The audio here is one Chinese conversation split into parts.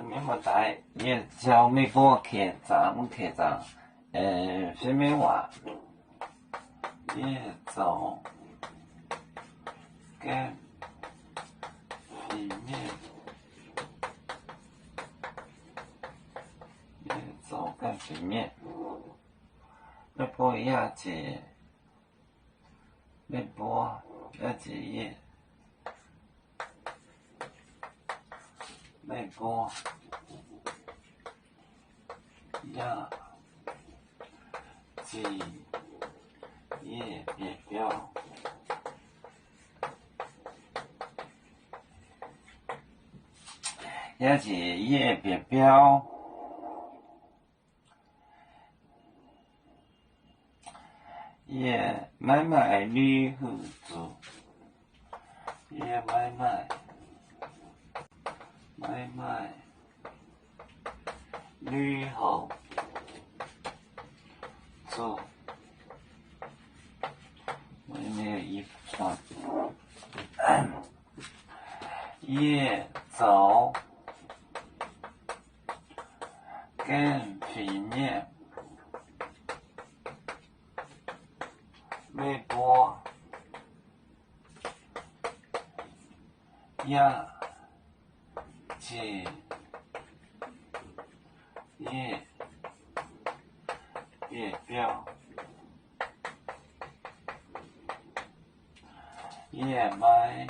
明白在也叫美国客长，什么话也走跟里面也走跟里面，美国亚姐，美国亚姐也。美国亚几页别标，亚几页别标，也买卖旅合作，也买卖旅合作，我也没有衣服穿。也走跟平面，微波亚几页别标，也买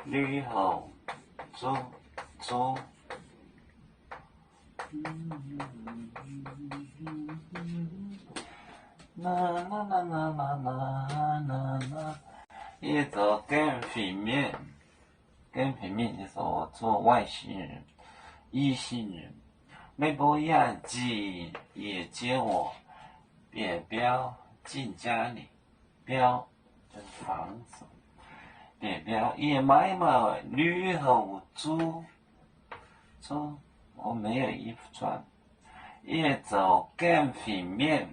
旅后租也走跟平面就是我做外星人、异星人。美国亚几也接我，别标进家里，标就是房子，别标也买旅后租，我没有衣服穿。也走跟平面，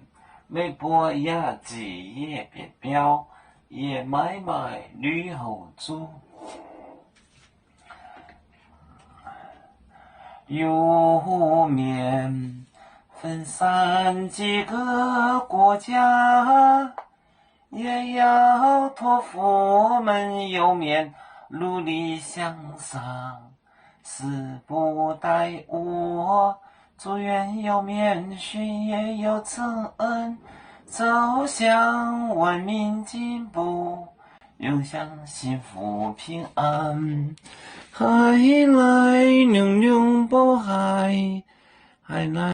美国亚几也别标，也买旅后租。右面分散几个国家，也要托付我们右面努力向上，死不待我，祝愿右面训也有承恩，走向文明进步，又向幸福平安。海来娘娘不海，海来。